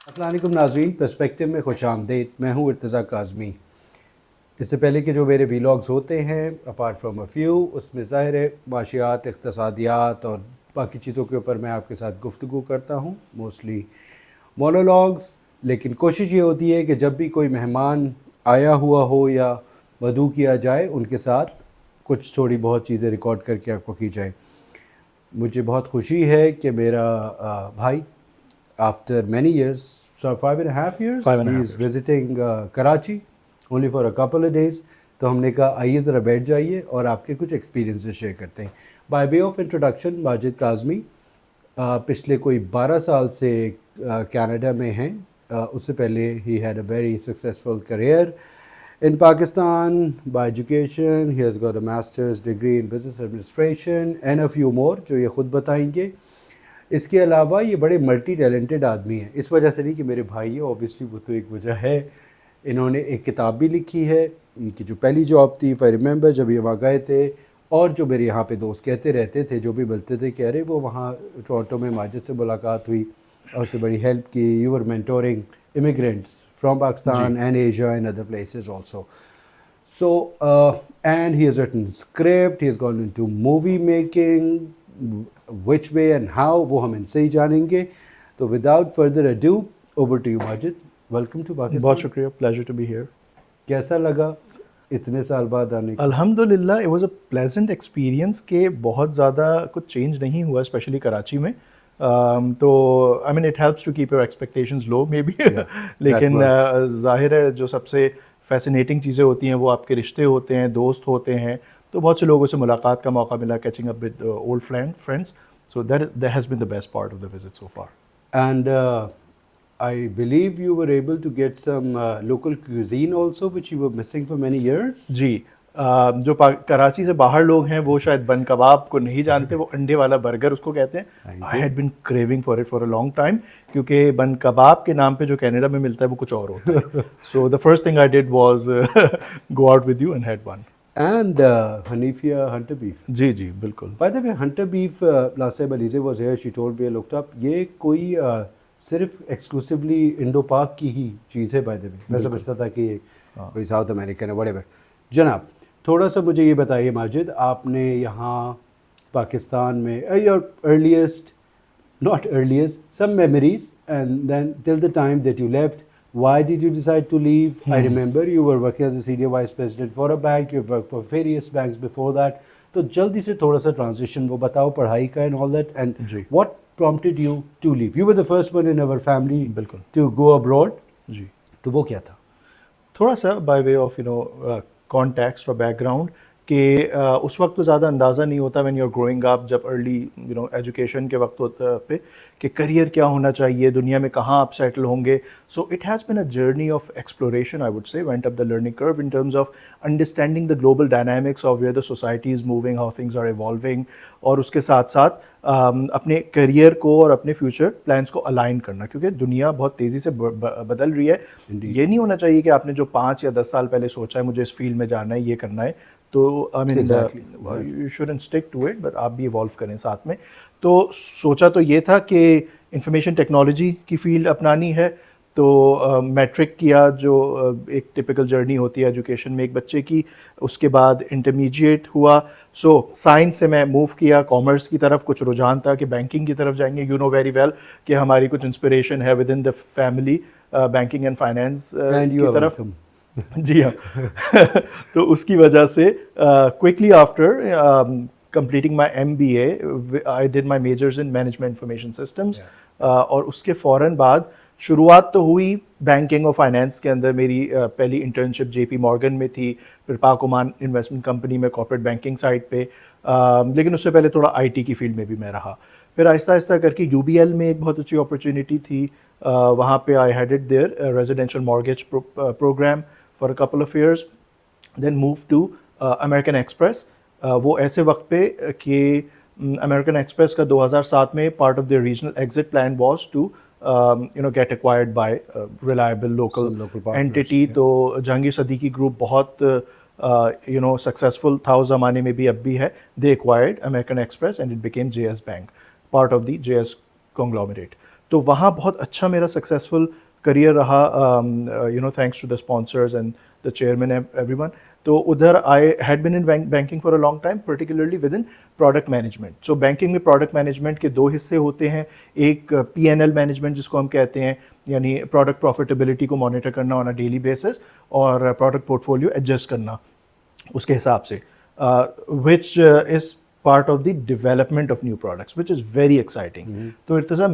السلام علیکم ناظرین، پرسپیکٹیو میں خوش آمدید. میں ہوں ارتضیٰ کاظمی. اس سے پہلے کہ جو میرے ویلاگز ہوتے ہیں اپارٹ فرام اے فیو، اس میں ظاہر ہے معاشیات، اقتصادیات اور باقی چیزوں کے اوپر میں آپ کے ساتھ گفتگو کرتا ہوں، موسٹلی مونولاگز. لیکن کوشش یہ ہوتی ہے کہ جب بھی کوئی مہمان آیا ہوا ہو یا مدعو کیا جائے، ان کے ساتھ کچھ تھوڑی بہت چیزیں ریکارڈ کر کے آپ کو کی جائیں. مجھے بہت خوشی ہے کہ میرا بھائی after many years, so 5.5 years, 5.5 he is years. visiting Karachi only for a couple of days. تو ہم نے کہا آئیے ذرا بیٹھ جائیے اور آپ کے کچھ ایکسپیرینسز شیئر کرتے ہیں. By way of introduction, Majid Kazmi پچھلے کوئی 12 سال سے کینیڈا میں ہیں. اس سے پہلے he had a very successful career in Pakistan. By education he has got a master's degree in business administration and a few more جو یہ خود بتائیں گے. اس کے علاوہ یہ بڑے ملٹی ٹیلنٹڈ آدمی ہیں. اس وجہ سے نہیں کہ میرے بھائی ہیں، اوبیسلی وہ تو ایک وجہ ہے. انہوں نے ایک کتاب بھی لکھی ہے. ان کی جو پہلی جاب تھی، I remember جب یہ وہاں گئے تھے، اور جو میرے یہاں پہ دوست کہتے رہتے تھے جو بھی ملتے تھے، کہہ رہے وہ وہاں ٹورانٹو میں ماجد سے ملاقات ہوئی اور اس سے بڑی ہیلپ کی. You are mentoring immigrants from Pakistan and Asia and other places also. So, and he has written script, he has gone into movie making, which way and how, وہ ہم ان سے ہی جانیں گے. تو without further ado, over to you Majid. Welcome to Pakistan. بہت شکریہ، pleasure to be here. کیسا لگا اتنے سال بعد آنے کا؟ الحمدللہ it was a pleasant experience کہ بہت زیادہ کچھ چینج نہیں ہوا اسپیشلی کراچی میں. تو I mean it helps to keep your expectations low maybe. لیکن ظاہر ہے جو سب سے فیسینیٹنگ چیزیں ہوتی ہیں وہ آپ کے رشتے ہوتے ہیں، دوست ہوتے ہیں. تو بہت سے لوگوں سے ملاقات کا موقع ملا، catching up with old friends. So that has been the best part of the visit so far. And I believe you were able to get some local cuisine also which you were missing for many years. جی، جو کراچی سے باہر لوگ ہیں وہ شاید بن کباب کو نہیں جانتے. وہ انڈے والا برگر اس کو کہتے ہیں. I had been craving for it for a long time کیونکہ بن کباب کے نام پہ جو کینیڈا میں ملتا ہے وہ کچھ اور ہوتا ہے. So the first thing I did was go out with you and had one. And Hanifia hunter beef. جی جی بالکل. By the way, hunter beef, last time Alize was here, she told me, I looked up, یہ کوئی صرف exclusively Indo پاک کی ہی چیز ہے. By the وے میں سمجھتا تھا کہ یہ کوئی ساؤتھ امریکن ہے. What ever. جناب تھوڑا سا مجھے یہ بتائیے ماجد، آپ نے یہاں پاکستان میں your earliest not earliest, some memories, and then till the time that you left, why did you decide to leave? I remember you were working as a senior vice president for a bank, you've worked for various banks before that. تو جلدی سے تھوڑا سا transition وہ بتاؤ، پڑھائی کا and all that, and what prompted you to leave? You were the first one in our family to go abroad. جی تو وہ کیا تھا؟ تھوڑا سا بائی وے آف کانٹیکسٹ اور بیک گراؤنڈ کہ اس وقت تو زیادہ اندازہ نہیں ہوتا when you are growing up, جب ارلی ایجوکیشن کے وقت ہوتا پہ کہ کریئر کیا ہونا چاہیے، دنیا میں کہاں آپ سیٹل ہوں گے. So it has been a journey of exploration I would say, went up the learning curve in terms of understanding the global dynamics of where the society is moving, how things are evolving, اور اس کے ساتھ ساتھ اپنے career کو اور اپنے future plans کو الائن کرنا، کیونکہ دنیا بہت تیزی سے بدل رہی ہے. یہ نہیں ہونا چاہیے کہ آپ نے جو 5 یا 10 سال پہلے سوچا ہے مجھے اس فیلڈ میں جانا ہے، یہ کرنا ہے، تو I mean you shouldn't stick to it, but آپ بھی ایوالو کریں ساتھ میں. تو سوچا تو یہ تھا کہ انفارمیشن ٹیکنالوجی کی فیلڈ اپنانی ہے. تو میٹرک کیا، جو ایک ٹپیکل جرنی ہوتی ہے ایجوکیشن میں ایک بچے کی. اس کے بعد انٹرمیڈیٹ ہوا. سو سائنس سے میں موو کیا کامرس کی طرف، کچھ رجحان تھا کہ بینکنگ کی طرف جائیں گے. یو نو ویری ویل کہ ہماری کچھ انسپریشن ہے with in the family banking and finance کی طرف. جی ہاں. تو اس کی وجہ سے quickly after completing my MBA, I did my majors in management information systems. اور اس کے فوراً بعد شروعات تو ہوئی بینکنگ اور فائنینس کے اندر. میری پہلی انٹرنشپ جے پی مارگن میں تھی، پھر پاک عمان انویسٹمنٹ کمپنی میں کارپوریٹ بینکنگ سائڈ پہ، لیکن اس سے پہلے تھوڑا آئی ٹی کی فیلڈ میں بھی میں رہا. پھر آہستہ آہستہ کر کے یو بی ایل میں ایک بہت اچھی اپرچونیٹی تھی، وہاں پہ I headed their residential mortgage programme for a couple of years. Then move to American Express. وہ ایسے وقت پہ کہ امیریکن ایکسپریس کا 2007 میں part of the regional exit plan was to get acquired by reliable local entity. تو Jahangir Siddiqui group بہت successful تھا اس زمانے میں بھی، اب بھی ہے. They acquired American Express and it became JS Bank, part of the JS conglomerate. تو وہاں بہت اچھا میرا سکسیزفل کریئر رہا, you know thanks to the sponsors and the chairman every one. تو ادھر I had been in banking for a long time, particularly with in product management. So banking میں product management کے 2 حصے ہوتے ہیں, ایک پی N L management جس کو ہم کہتے ہیں, یعنی پروڈکٹ پروفیٹیبلٹی کو مانیٹر کرنا آن اے ڈیلی بیسس, اور پروڈکٹ پورٹ فولیو ایڈجسٹ کرنا اس کے حساب سے, وچ از part of the development of new products, which is very exciting. تو Irtaza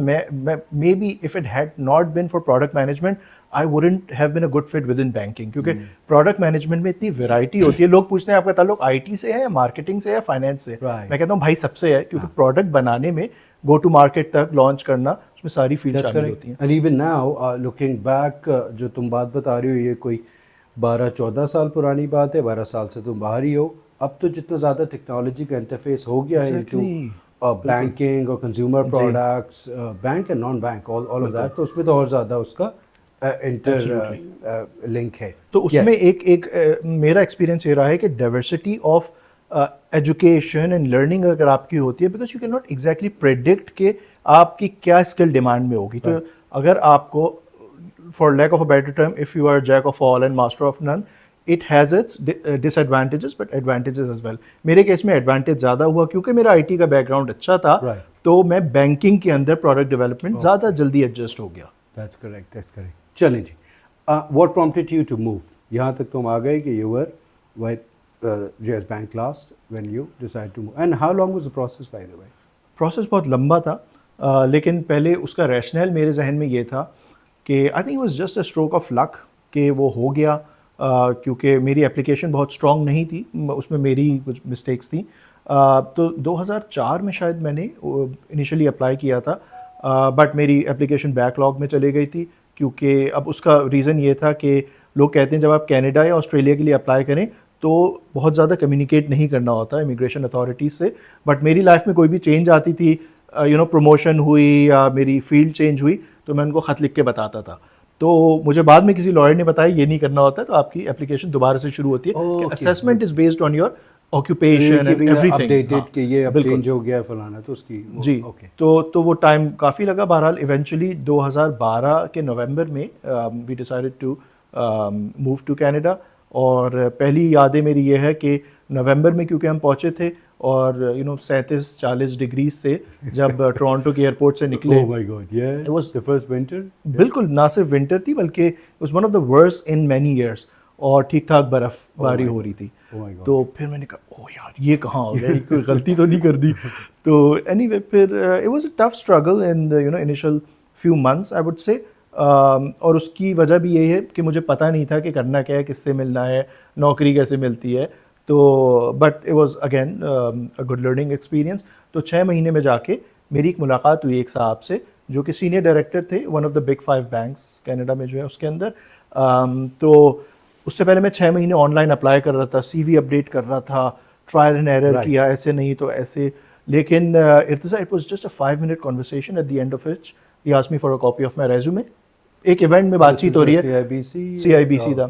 maybe if it had not been for product management, I wouldn't have been a good fit within banking, کیونکہ product management میں اتنی variety ہوتی ہے. لوگ پوچھتے ہیں آپ کا تعلق آئی ٹی سے ہے یا مارکیٹنگ سے یا فائنینس سے, میں کہتا ہوں بھائی سب سے ہے, کیونکہ پروڈکٹ بنانے میں گو ٹو مارکیٹ تک لانچ کرنا اس میں ساری فیلڈ شامل ہوتی ہیں. And even now looking back, جو تم بات بتا رہی ہو یہ کوئی 12-14 سال پرانی بات ہے, 12 سال سے تم باہر ہی ہو. اب تو جتنا زیادہ ٹیکنالوجی کا انٹرفیس ہو گیا ہے انٹو بینکنگ اور consumer products, bank and non bank, all of that, تو اس میں تو اور زیادہ اس کا انٹر لنک ہے. تو اس میں ایک میرا ایکسپیرینس یہ رہا ہے کہ diversity of education and learning اگر آپ کی ہوتی ہے, because you can not exactly predict کہ آپ کی کیا اسکل ڈیمانڈ میں ہوگی. تو اگر آپ کو for lack of a better term, if you are jack of all and master of none, it has its disadvantages but advantages as well. میرے کیس میں ایڈوانٹیج زیادہ ہوا کیونکہ میرا آئی ٹی کا بیک گراؤنڈ اچھا تھا, تو میں بینکنگ کے اندر پروڈکٹ ڈیولپمنٹ زیادہ جلدی ایڈجسٹ ہو گیا. That's correct, that's correct. چلیں جی, what prompted you to move? یہاں تک تم آ گئے کہ you were with JS Bank last when you decided to move. And how long was the process, by the way? Process بہت لمبا تھا, لیکن پہلے اس کا ریشنل میرے ذہن میں یہ تھا کہ I think it was just a stroke of luck کہ وہ ہو گیا, کیونکہ میری اپلیکیشن بہت اسٹرانگ نہیں تھی, اس میں میری کچھ مسٹیکس تھیں. تو 2004 میں شاید میں نے انیشلی اپلائی کیا تھا, بٹ میری اپلیکیشن بیک لاگ میں چلے گئی تھی, کیونکہ اب اس کا ریزن یہ تھا کہ لوگ کہتے ہیں جب آپ کینیڈا یا آسٹریلیا کے لیے اپلائی کریں تو بہت زیادہ کمیونیکیٹ نہیں کرنا ہوتا امیگریشن اتھارٹیز سے. بٹ میری لائف میں کوئی بھی چینج آتی تھی, یو نو پروموشن ہوئی یا میری فیلڈ چینج ہوئی, تو میں ان کو خط لکھ کے بتاتا تھا. تو مجھے بعد میں کسی لائر نے بتایا یہ نہیں کرنا ہوتا, تو آپ کی اپلیکیشن دوبارہ سے شروع ہوتی ہے کہ assessment is based on your occupation and everything, کہ یہ اب چینج ہو گیا فلانا, تو اس کی جی. تو وہ ٹائم کافی لگا. بہرحال ایونچولی 2012 کے نومبر میں we decided to move to Canada. اور پہلی یادیں میری یہ ہے کہ نومبر میں کیونکہ ہم پہنچے تھے اور یو نو 37-40 ڈگری سے جب ٹورانٹو کے ایئرپورٹ سے نکلے, oh my god, yes, it was the first winter. بالکل نہ صرف ونٹر تھی بلکہ it was one of the worst in many years, اور ٹھیک ٹھاک برف باری ہو رہی تھی. تو پھر میں نے کہا او یار یہ کہاں ہو گیا, کوئی غلطی تو نہیں کر دی. تو اینی وے پھر it was a tough struggle in the you know initial few months I would say. اور اس کی وجہ بھی یہی ہے کہ مجھے پتہ نہیں تھا کہ کرنا کیا ہے, کس سے ملنا ہے, نوکری کیسے ملتی ہے. تو but it was again a good learning experience. تو 6 مہینے میں جا کے میری ایک ملاقات ہوئی ایک صاحب سے جو کہ سینئر ڈائریکٹر تھے one of the big 5 banks Canada میں جو ہے اس کے اندر. تو اس سے پہلے میں 6 مہینے آن لائن اپلائی کر رہا تھا, سی وی اپڈیٹ کر رہا تھا, ٹرائل اینڈ ایرر کیا, ایسے نہیں تو ایسے. لیکن Irtaza it was just a 5 minute conversation at the end of which he asked me for a copy of my resume. ایک ایونٹ میں بات چیت ہو رہی ہے, CIBC تھا.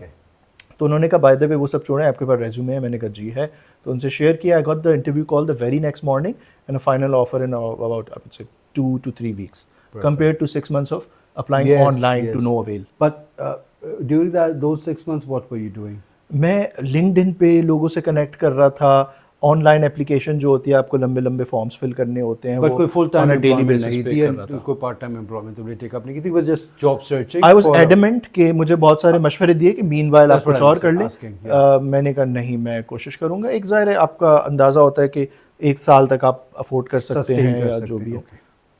تو انہوں نے کہا بائی دا وے وہ سب چھوڑیں, آپ کے پاس ریزیومے ہے. میں نے کہا جی ہے. تو ان سے شیئر کیا. I got the interview call the very next morning and a final offer in about 2 to 3 weeks compared to 6 months of applying online to no avail. But during those 6 months what were you doing? میں LinkedIn پہ لوگوں سے connect کر رہا تھا. On line application جو ہوتی ہے آپ کو لمبے لمبے فارمس فل کرنے ہوتے ہیں, کوئی فل ٹائم ڈیلی بیسس پہ کر رہا تھا. کوئی پارٹ ٹائم ایمپلائمنٹ تم نے ٹیک اپ نہیں کی تھی, بس just job searching. I was adamant کہ مجھے بہت سارے مشورے دیے کہ مین وائل آپ کچھ اور کر لیں. میں نے کہا نہیں میں کوشش کروں گا. ایک ظاہر ہے آپ کا اندازہ ہوتا ہے کہ 1 سال تک آپ افورڈ کر سکتے ہیں یا جو بھی ہے.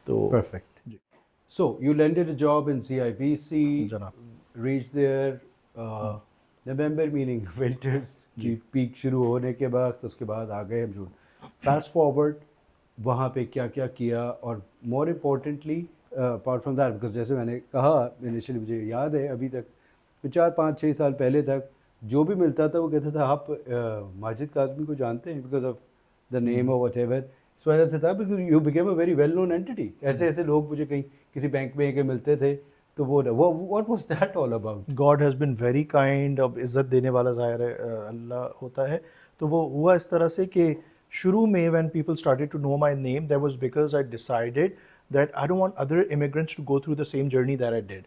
تو perfect. So you landed a job in CIBC, reach their November meaning winters کی پیک شروع ہونے کے بعد. اس کے بعد آ گئے ہم جون. فاسٹ فارورڈ وہاں پہ کیا کیا کیا, اور more importantly apart from that, because جیسے میں نے کہا انیشلی مجھے یاد ہے ابھی تک 4-5-6 سال پہلے تک جو بھی ملتا تھا وہ کہتا تھا آپ ماجد کاظمی کو جانتے ہیں بیکاز آف دا نیم اور واٹ ایور. اس وجہ سے تھا because you became a very well known entity. ایسے لوگ مجھے کہیں کسی بینک میں ملتے تھے. تو وہ what was that all about? God has been very kind. اب عزت دینے والا ظاہر ہے اللہ ہوتا ہے. تو وہ ہوا اس طرح سے کہ شروع میں when people started to know my name that was because I decided that I don't want other immigrants to go through the same journey that I did,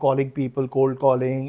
calling people, cold calling,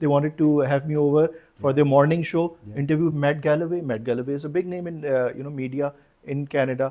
they wanted to have me over for their morning show. Interview Matt Galloway. Matt Galloway is a big name in media in Canada.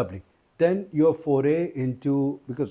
Lovely. Then your foray into, because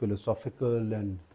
philosophical and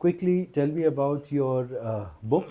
Quickly tell me about your book.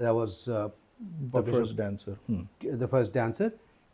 That was The First Dancer. The First Dancer.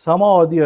somehow or the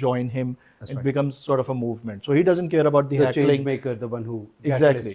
join him. It becomes sort of a movement. So he doesn't care about the heckling. change maker, the one who exactly.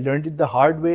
learned it the hard way.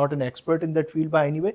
not an expert in that field by any way.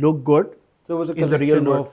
look good. So it was a collection of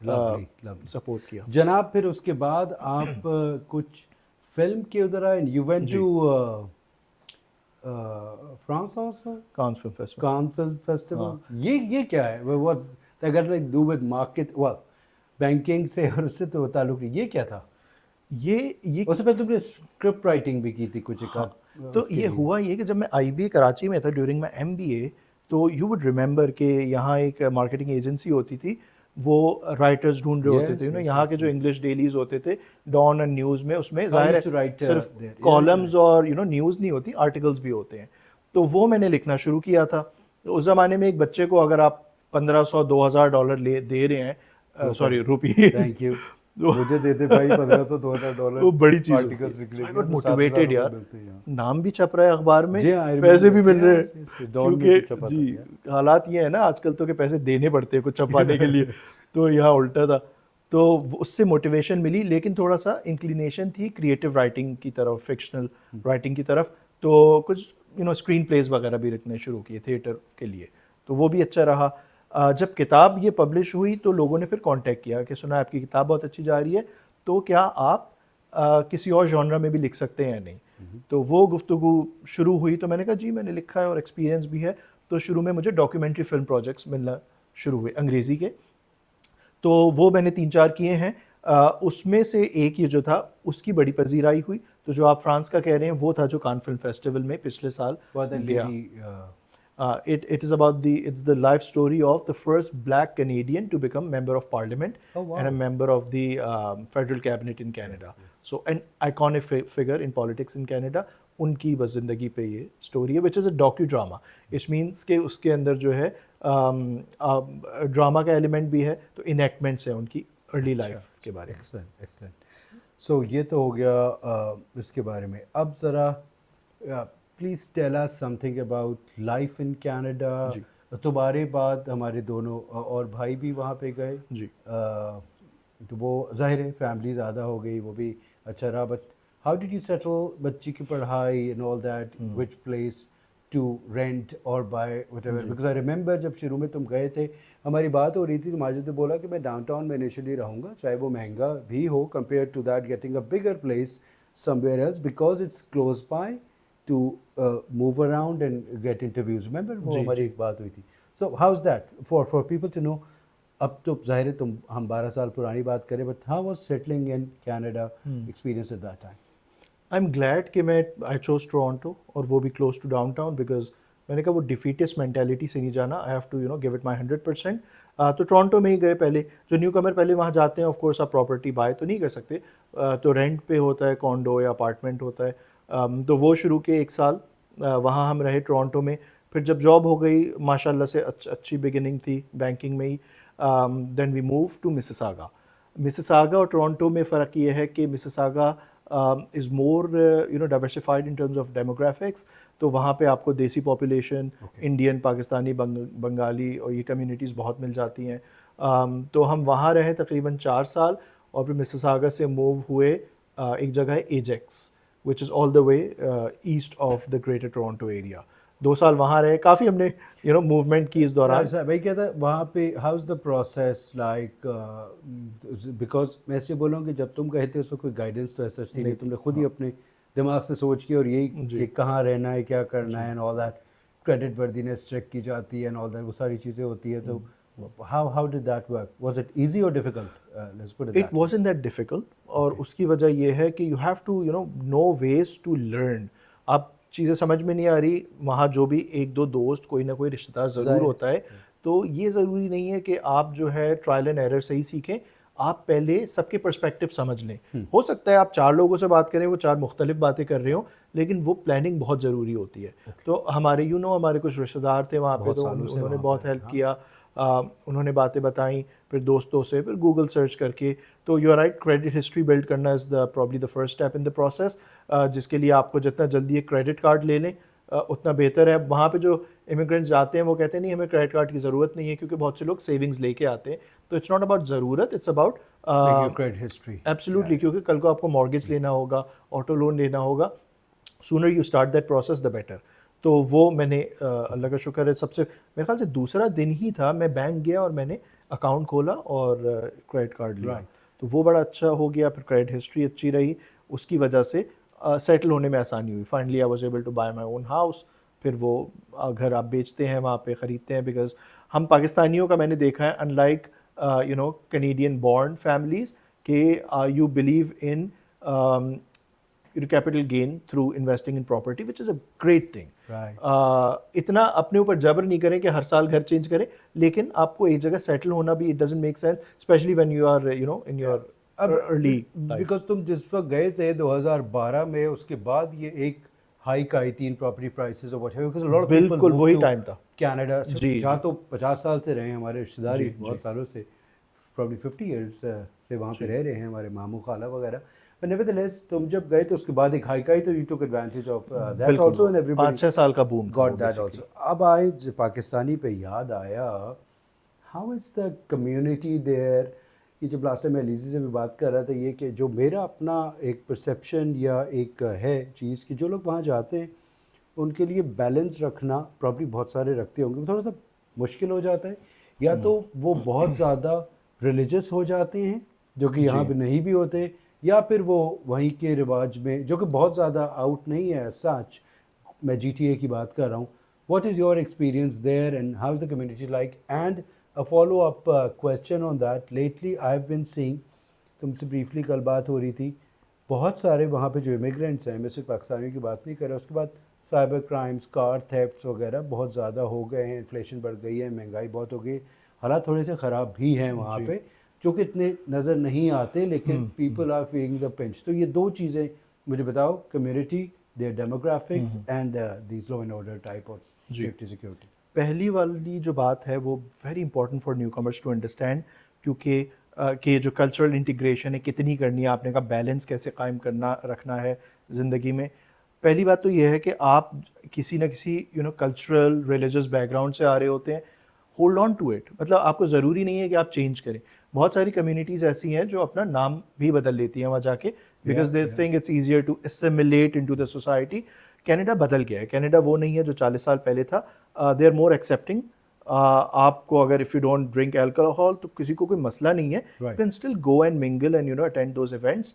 support کیا. جناب پھر اس کے بعد آپ کچھ film کے ادھر آئے, you went to France also, Cannes film festival. Cannes film festival. یہ کیا ہے, واٹس اگر like do with market, banking سے اور اس سے تو تعلق ہے, یہ کیا تھا؟ یہ اس سے پہلے تم نے اسکرپٹ رائٹنگ بھی کی تھی کچھ ایک آدھ. تو یہ ہوا یہ کہ جب میں آئی بی اے کراچی میں تھا ڈیورنگ مائی ایم بی اے, تو یو وڈ ریمبر کہ یہاں ایک مارکیٹنگ ایجنسی ہوتی تھی, وہ رائٹرز ڈھونڈ رہے ہوتے تھے. یہاں کے جو انگلش ڈیلیز ہوتے تھے ڈان اینڈ نیوز میں, اس میں ظاہر ہے صرف کالمز اور نیوز نہیں ہوتی, آرٹیکلز بھی ہوتے ہیں. تو وہ میں نے لکھنا شروع کیا تھا. اس زمانے میں ایک بچے کو اگر آپ $1,500-2,000 دے رہے ہیں, سوری روپی, تھینک یو, مجھے دیتے بھائی $1,500-2,000, وہ بڑی چیز ہوتی. موٹیویٹڈ یار, نام بھی چھپ رہا ہے اخبار میں, پیسے بھی مل رہے ہیں, کیونکہ جی حالات یہ ہے نا آج کل تو کہ پیسے دینے پڑتے ہیں کچھ چھپانے کے لیے, تو یہاں الٹا تھا. تو اس سے موٹیویشن ملی, لیکن تھوڑا سا انکلینیشن تھی کریٹو رائٹنگ کی طرف, فکشنل رائٹنگ کی طرف. تو کچھ اسکرین پلیز وغیرہ بھی لکھنے شروع کیے تھیٹر کے لیے, تو وہ بھی اچھا رہا. جب کتاب یہ پبلش ہوئی تو لوگوں نے پھر کانٹیکٹ کیا کہ سنا آپ کی کتاب بہت اچھی جا رہی ہے, تو کیا آپ کسی اور جانرا میں بھی لکھ سکتے ہیں یا نہیں. تو وہ گفتگو شروع ہوئی, تو میں نے کہا جی میں نے لکھا ہے اور ایکسپیرینس بھی ہے. تو شروع میں مجھے ڈاکیومنٹری فلم پروجیکٹس ملنا شروع ہوئے انگریزی کے, تو وہ میں نے 3-4 کیے ہیں. اس میں سے ایک یہ جو تھا اس کی بڑی پذیرائی ہوئی. تو جو آپ فرانس کا کہہ رہے ہیں وہ تھا جو کان فلم فیسٹیول میں پچھلے سال گیا. It is about it's the life story of the first black Canadian to become member of parliament and a member of the federal cabinet in Canada. So an iconic figure in politics in Canada. ان کی بس زندگی پہ یہ story ہے, which is a docudrama. It means کہ اس کے اندر جو ہے ڈراما کا ایلیمنٹ بھی ہے, تو انیکٹمنٹس ہیں ان کی ارلی لائف کے بارے میں. ایکسلنٹ. سو یہ تو ہو گیا اس کے بارے میں. اب ذرا please tell us something about life in Canada. تمہارے بعد ہمارے دونوں اور بھائی بھی وہاں پہ گئے جی, تو وہ ظاہر ہے فیملی زیادہ ہو گئی, وہ بھی اچھا رہا. But how did you settle بچی کی پڑھائی and all that, which place to rent اور buy whatever, because I remember جب شروع میں تم گئے تھے ہماری بات ہو رہی تھی, تو ماجد نے بولا کہ میں ڈاؤن ٹاؤن میں انیشلی رہوں گا, چاہے وہ مہنگا بھی ہو compare to that getting a bigger place somewhere else, because it's close by to move around and get interviews. Remember وہ ہماری ایک بات ہوئی تھی. So how's that for people to know? اب تو ظاہر ہے تم ہم 12 سال پرانی بات کریں, but how was settling in Canada experience at that time? I'm glad کہ میں I chose Toronto, اور وہ بھی close to downtown, because میں نے کہا وہ ڈیفیٹسٹ مینٹیلٹی سے نہیں جانا, I have to give it my 100%. تو ٹورانٹو میں ہی گئے. پہلے جو نیو کمر پہلے وہاں جاتے ہیں, آف کورس آپ پراپرٹی بائی تو نہیں کر سکتے, تو رینٹ پہ ہوتا ہے, کانڈو یا اپارٹمنٹ ہوتا ہے. تو وہ شروع کے 1 سال وہاں ہم رہے ٹورانٹو میں. پھر جب جاب ہو گئی ماشاء اللہ سے, اچھی بگننگ تھی بینکنگ میں ہی, then we move to Mississauga. Mississauga اور ٹورانٹو میں فرق یہ ہے کہ Mississauga is more diversified in terms of demographics. تو وہاں پہ آپ کو دیسی پاپولیشن, انڈین, پاکستانی, بنگالی اور یہ کمیونٹیز بہت مل جاتی ہیں. تو ہم وہاں رہے تقریباً 4 سال, اور پھر مسیساگا سے موو ہوئے ایک جگہ ہے Ajax, which is all the way east of the greater Toronto area. 2 سال وہاں رہے, کافی ہم نے موومنٹ کی اس دوران. بھائی کہتا ہے وہاں پہ how's the process like, because میں ایسے بولوں کہ جب تم گئے تھے اس میں کوئی گائیڈنس تو ایسا نہیں, تم نے خود ہی اپنے دماغ سے سوچ کے, اور یہی کہ کہاں رہنا ہے, کیا کرنا ہے, and all that, credit worthiness check کی جاتی ہے اینڈ آل دیٹ, وہ ساری چیزیں ہوتی ہے. تو how did that work? Was it easy or difficult? Let's put it that way. It wasn't that difficult, اور اس کی وجہ یہ ہے کہ you have to know ways to learn. آپ چیزیں سمجھ میں نہیں آ رہی, وہاں جو بھی 1-2 دوست, کوئی نہ کوئی رشتہ دار ضرور ہوتا ہے. تو یہ ضروری نہیں ہے کہ آپ جو ہے ٹرائل اینڈ ایرر سے ہی سیکھیں, آپ پہلے سب کے پرسپیکٹو سمجھ لیں. ہو سکتا ہے آپ 4 لوگوں سے بات کریں, وہ 4 مختلف باتیں کر رہے ہوں, لیکن وہ پلاننگ بہت ضروری ہوتی ہے. تو ہمارے ہمارے کچھ رشتہ دار تھے وہاں پہ, تو انہوں نے بہت ہیلپ کیا. انہوں نے باتیں بتائیں, پھر دوستوں سے, پھر گوگل سرچ کر کے. تو you are right, credit history build کرنا is probably the first step in the process, جس کے لیے آپ کو جتنا جلدی ایک کریڈٹ کارڈ لے لیں اتنا بہتر ہے. وہاں پہ جو امیگرینٹس جاتے ہیں وہ کہتے ہیں نہیں ہمیں کریڈٹ کارڈ کی ضرورت نہیں ہے, کیونکہ بہت سے لوگ سیونگز لے کے آتے ہیں. تو اٹس ناٹ اباؤٹ ضرورت, it's about credit history. Absolutely, کیونکہ کل کو آپ کو مارگیج لینا ہوگا, آٹو لون لینا ہوگا, sooner you start that process the better. تو وہ میں نے اللہ کا شکر ہے سب سے, میرے خیال سے دوسرا دن ہی تھا, میں بینک گیا اور میں نے اکاؤنٹ کھولا اور کریڈٹ کارڈ لیا. Right. تو وہ بڑا اچھا ہو گیا, پھر کریڈٹ ہسٹری اچھی رہی, اس کی وجہ سے سیٹل ہونے میں آسانی ہوئی. Finally I was able to buy my own house. پھر وہ گھر آپ بیچتے ہیں وہاں پہ, خریدتے ہیں, بیکاز ہم پاکستانیوں کا میں نے دیکھا ہے in like Canadian born families کہ you believe in capital gain through investing in property, which is a great thing. Right. اتنا اپنے اوپر جبر نہیں کریں کہ ہر سال گھر چینج کریں, لیکن آپ کو ایک جگہ سیٹل ہونا بھی it doesn't make sense, especially when you are in your early life. Because تم جس وقت گئے تھے 2012 میں, اس کے بعد یہ ایک ہائیک آئی تھی ان پراپرٹی پرائسز اور whatever. بالکل وہی ٹائم تھا. کینیڈا جی جہاں تو 50 سال سے رہے ہیں ہمارے رشتہ دار ہی, بہت سالوں سے, probably 50 years سے وہاں پہ رہ رہے ہیں ہمارے ماموں خالہ وغیرہ. But nevertheless, تم جب گئے تو اس کے بعد ایک ہائیک آئی تو you took advantage of that also, and everybody 5-6 سال کا بوم got that also. اب آئے پاکستانی پہ یاد آیا, how is the community there. یہ جب لاسٹ ٹائم میں علیزی سے بھی بات کر رہا تھا, یہ کہ جو میرا اپنا ایک پرسیپشن یا ایک ہے چیز کہ جو لوگ وہاں جاتے ہیں ان کے لیے بیلنس رکھنا, پرابلی بہت سارے رکھتے ہوں گے, تھوڑا سا مشکل ہو جاتا ہے. یا تو وہ بہت زیادہ ریلیجس ہو جاتے ہیں جو کہ یہاں پہ نہیں بھی ہوتے, یا پھر وہ وہیں کے رواج میں جو کہ بہت زیادہ آؤٹ نہیں ہے سچ. میں جی ٹی اے کی بات کر رہا ہوں. What is your experience there and how is the community like. And a follow up question on that. Lately I've been seeing, تم سے briefly کل بات ہو رہی تھی, بہت سارے وہاں پہ جو امیگرینٹس ہیں, میں صرف پاکستانیوں کی بات نہیں کر رہا, اس کے بعد سائبر کرائمز, کار تھیفٹس وغیرہ بہت زیادہ ہو گئے ہیں, انفلیشن بڑھ گئی ہے, مہنگائی بہت ہو گئی, حالات تھوڑے سے خراب بھی ہیں وہاں پہ جو کہ اتنے نظر نہیں آتے, لیکن people are feeling the punch. تو یہ دو چیزیں مجھے بتاؤ, community, their demographics and these law and order type of safety security. پہلی والی جو بات ہے وہ very important for newcomers to understand, کیونکہ کہ جو کلچرل انٹیگریشن ہے کتنی کرنی ہے, آپ نے کہا بیلنس کیسے قائم کرنا رکھنا ہے زندگی میں. پہلی بات تو یہ ہے کہ آپ کسی نہ کسی کلچرل ریلیجس بیک گراؤنڈ سے آ رہے ہوتے ہیں, ہولڈ آن ٹو اٹ. مطلب آپ کو ضروری نہیں ہے کہ آپ چینج کریں. بہت ساری کمیونٹیز ایسی ہیں جو اپنا نام بھی بدل لیتی ہیں وہاں جا کے, because they think it's easier to assimilate into the society. Canada بدل گیا ہے, کینیڈا وہ نہیں ہے جو 40 سال پہلے تھا. They are more accepting. آپ کو اگر if you don't drink alcohol تو کسی کو کوئی مسئلہ نہیں ہے, you can still go and mingle and attend those events.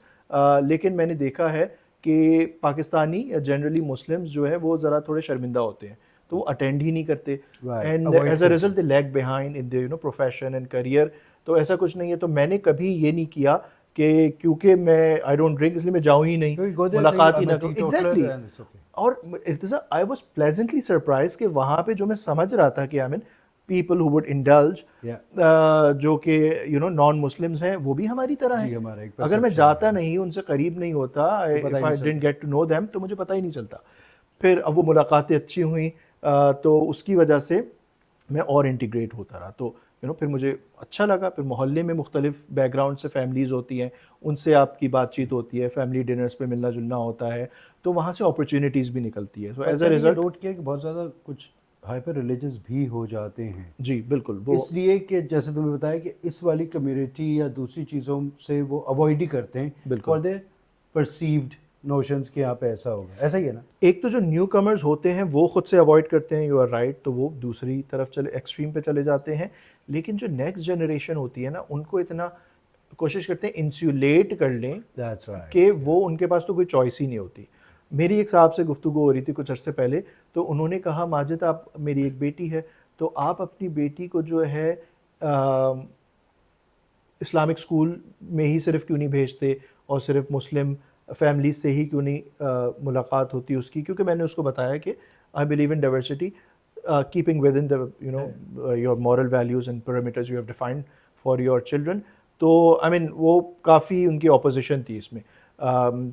لیکن میں نے دیکھا ہے کہ پاکستانی یا جنرلی مسلمز جو ہے وہ ذرا تھوڑے شرمندہ ہوتے ہیں, تو وہ اٹینڈ ہی نہیں کرتے, and as a result they lag behind in their profession and career. تو ایسا کچھ نہیں ہے. تو میں نے کبھی یہ نہیں کیا کہ کیونکہ میں آئی ڈونٹ ڈرنک اس لیے میں جاؤں ہی نہیں, ملاقات ہی نہ کروں. ایگزیکٹلی. اور آئی واز پلیزنٹلی سرپرائز کہ وہاں پہ جو میں سمجھ رہا تھا کہ آئی مین پیپل ہو وڈ انڈلج, جو کہ نان مسلمز ہیں, وہ بھی ہماری طرح ہیں. اگر میں جاتا نہیں, ان سے قریب نہیں ہوتا, if I didn't get to know them, تو مجھے پتہ ہی نہیں چلتا. پھر اب وہ ملاقاتیں اچھی ہوئیں, تو اس کی وجہ سے میں اور انٹیگریٹ ہوتا رہا. تو پھر مجھے اچھا لگا. پھر محلے میں مختلف بیک گراؤنڈ سے فیملیز ہوتی ہیں, ان سے آپ کی بات چیت ہوتی ہے, فیملی ڈنرس پہ ملنا جلنا ہوتا ہے, تو وہاں سے اپرچونیٹیز بھی نکلتی ہے. So as a result note کیا کہ بہت زیادہ کچھ ہائپر ریلیجس بھی ہو جاتے ہیں. جی بالکل. وہ اس لیے کہ جیسے تمہیں بتایا کہ اس والی کمیونٹی یا دوسری چیزوں سے وہ اوائڈ ہی کرتے ہیں, فار دیر پرسیوڈ نوشنز کہ یہاں پہ ایسا ہوگا. ایسا ہی ہے نا. ایک تو جو نیو کمرز ہوتے ہیں وہ خود سے اوائڈ کرتے ہیں, یو آر رائٹ, تو وہ دوسری طرف ایکسٹریم پہ چلے جاتے ہیں. لیکن جو نیکسٹ جنریشن ہوتی ہے نا, ان کو اتنا کوشش کرتے ہیں انسولیٹ کر لیں کہ وہ ان کے پاس تو کوئی چوائس ہی نہیں ہوتی. میری ایک صاحب سے گفتگو ہو رہی تھی کچھ عرصے پہلے, تو انہوں نے کہا ماجد آپ, میری ایک بیٹی ہے, تو آپ اپنی بیٹی کو جو ہے اسلامک اسکول میں ہی صرف کیوں نہیں بھیجتے, اور صرف مسلم فیملیز سے ہی کیوں نہیں ملاقات ہوتی اس کی. کیونکہ میں نے اس کو بتایا کہ I believe in diversity, keeping within the your moral values and parameters you have defined for your children. تو I mean وہ کافی ان کی اپوزیشن تھی اس میں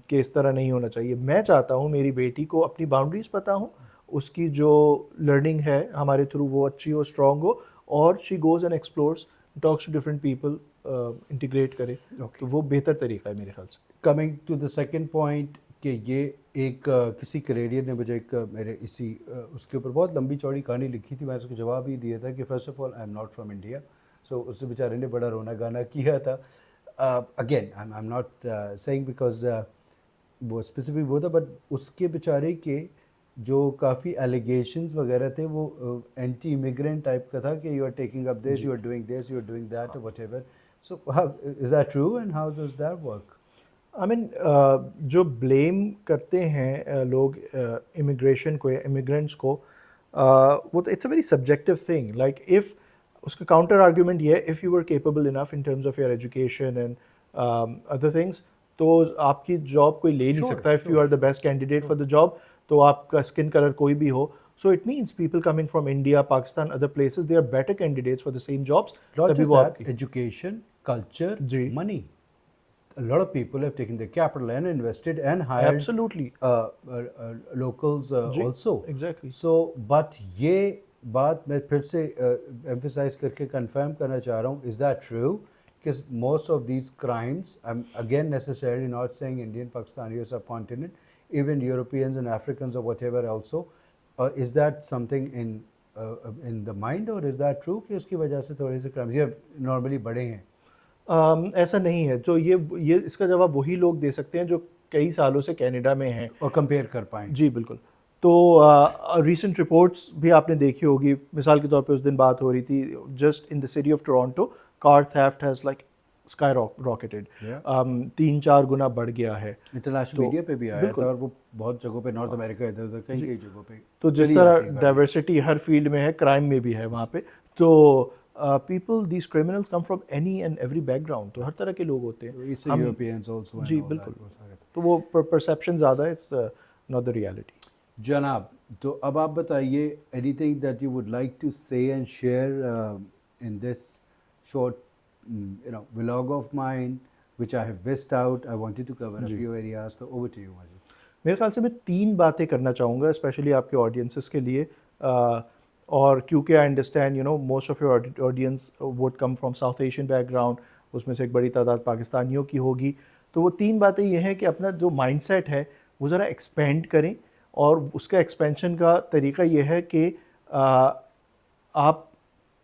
کہ اس طرح نہیں ہونا چاہیے. میں چاہتا ہوں میری بیٹی کو اپنی باؤنڈریز پتہ ہوں, اس کی جو لرننگ ہے ہمارے تھرو وہ اچھی ہو, اسٹرانگ ہو, اور she goes and explores, talks to different people, integrate کرے. تو وہ بہتر طریقہ ہے میرے خیال سے. Coming to the second point کہ یہ ایک کسی کینیڈین نے مجھے ایک میرے اسی اس کے اوپر بہت لمبی چوڑی کہانی لکھی تھی. میں اس کو جواب ہی دیا تھا کہ first of all I am not from India. So اس بیچارے نے بڑا رونا گانا کیا تھا. Again I am not saying because وہ اسپیسیفک وہ تھا, بٹ اس کے بیچارے کے جو کافی ایلیگیشنز وغیرہ تھے وہ اینٹی امیگرینٹ ٹائپ کا تھا کہ you are taking up this, you are doing this, you are doing that, whatever. So is that true and how does that work? I mean جو بلیم کرتے ہیں لوگ امیگریشن کو یا immigrants کو، وہ تو it's a very subjective thing. Like if اس کا کاؤنٹر آرگیومنٹ یہ ہے if you are capable enough in terms of your education and other things, تو آپ کی جاب کوئی لے نہیں سکتا. If you are the best candidate for the job, تو آپ کا اسکن کلر کوئی بھی ہو. So it means people coming from India, Pakistan, other places, they are better candidates for the same jobs. تبھی وہ آپ کی ایجوکیشن، کلچر، جی money. A lot of people have taken their capital and invested and hired absolutely locals جی also. exactly. So but یہ بات میں پھر سے emphasize کر کے confirm کرنا چاہ رہا ہوں, is that true? Because most of these crimes, I'm again necessarily not saying Indian, Pakistani or subcontinent, even Europeans and Africans or whatever also, is that something in the mind, or is that true کہ اس کی وجہ سے تھوڑے سے crimes یہ normally بڑے ہیں؟ ایسا نہیں ہے. تو یہ اس کا جواب وہی لوگ دے سکتے ہیں جو کئی سالوں سے کینیڈا میں ہیں اور کمپیئر کر پائیں. جی بالکل. تو ریسنٹ رپورٹس بھی آپ نے دیکھی ہوگی. مثال کے طور پہ اس دن بات ہو رہی تھی just in the city of Toronto car theft has like skyrocketed. 3-4 گنا بڑھ گیا ہے. انٹرنیشنل میڈیا پہ بھی آیا تھا اور وہ بہت جگہوں پہ، نارتھ امریکہ ادھر ادھر کئی جگہوں پہ. تو جس طرح ڈائیورسٹی ہر فیلڈ میں ہے، کرائم میں بھی ہے وہاں پہ. تو people these criminals come from any and every back ground. تو ہر طرح کے لوگ ہوتے ہیں. جی بالکل. تو وہ پرسیپشن زیادہ ہے، اٹس ناٹ دا ریالٹی. جناب تو اب آپ بتائیے anything that you would like to say and share in this short vlog of mine which I have missed out. I wanted to cover a few areas, so over to you Majid. میرے خیال سے میں 3 باتیں کرنا چاہوں گا especially آپ کے audiences کے لیے. اور کیونکہ I understand most of your audience would come from South Asian background, اس میں سے ایک بڑی تعداد پاکستانیوں کی ہوگی. تو وہ 3 باتیں یہ ہیں کہ اپنا جو مائنڈ سیٹ ہے وہ ذرا ایکسپینڈ کریں. اور اس کا ایکسپینشن کا طریقہ یہ ہے کہ آپ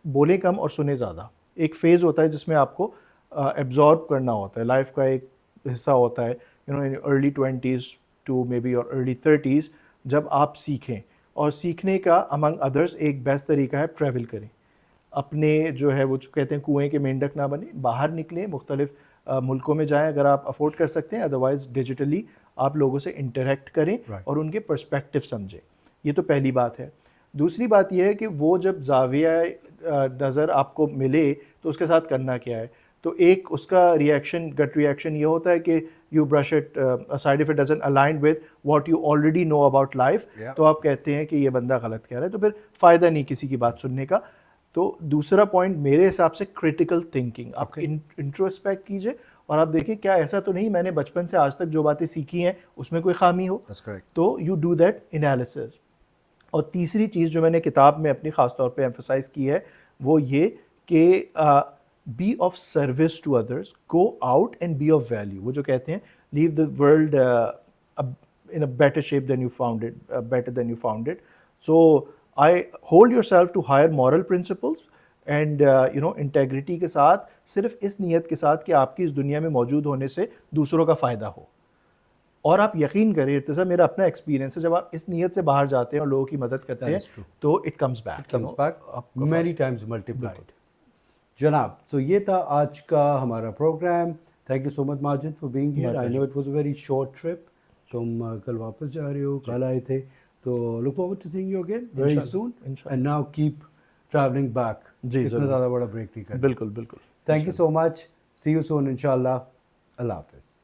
بولیں کم اور سنیں زیادہ. ایک فیز ہوتا ہے جس میں آپ کو ایبزارب کرنا ہوتا ہے، لائف کا ایک حصہ ہوتا ہے early 20s to maybe اور ارلی 30s، جب آپ سیکھیں. اور سیکھنے کا امنگ ادرس ایک بیسٹ طریقہ ہے ٹریول کریں. اپنے جو ہے وہ کہتے ہیں کنویں کے مینڈک نہ بنیں، باہر نکلیں، مختلف ملکوں میں جائیں اگر آپ افورڈ کر سکتے ہیں. ادروائز ڈیجیٹلی آپ لوگوں سے انٹریکٹ کریں اور ان کے پرسپیکٹیو سمجھیں. یہ تو پہلی بات ہے. دوسری بات یہ ہے کہ وہ جب زاویہ نظر آپ کو ملے تو اس کے ساتھ کرنا کیا ہے. تو ایک اس کا ریئیکشن، گٹ ریئیکشن یہ ہوتا ہے کہ you brush it aside if it doesn't align with what you already know about life. تو آپ کہتے ہیں کہ یہ بندہ غلط کہہ رہا ہے، تو پھر فائدہ نہیں کسی کی بات سننے کا. تو دوسرا پوائنٹ میرے حساب سے کریٹیکل تھنکنگ. آپ انٹروسپیکٹ کیجئے اور آپ دیکھیں کیا ایسا تو نہیں میں نے بچپن سے آج تک جو باتیں سیکھی ہیں اس میں کوئی خامی ہو. تو یو ڈو دیٹ انالیسس. اور تیسری چیز جو میں نے کتاب میں اپنی خاص طور پہ ایمفسائز کی ہے وہ یہ کہ be of service to others, go out and be of value. وہ جو کہتے ہیں leave the world in a better shape than you found it, better than you found it. So I hold yourself to higher moral principles and integrity کے ساتھ، صرف اس نیت کے ساتھ کہ آپ کی اس دنیا میں موجود ہونے سے دوسروں کا فائدہ ہو. اور آپ یقین کریں ارتضیٰ، میرا اپنا ایکسپیرینس ہے، جب آپ اس نیت سے باہر جاتے ہیں اور لوگوں کی مدد کرتے ہیں تو it comes back many times multiplied. جناب تو یہ تھا آج کا ہمارا پروگرام. Thank you so much Majid for being here. I know it was a very short trip. تم کل واپس جا رہے ہو، کل آئے تھے، تو look forward to seeing you again very soon and now keep travelling back. جی اتنا زیادہ بڑا بریک نہیں کرنا. بالکل بالکل. Thank you so much. See you soon انشاء اللہ. اللہ حافظ.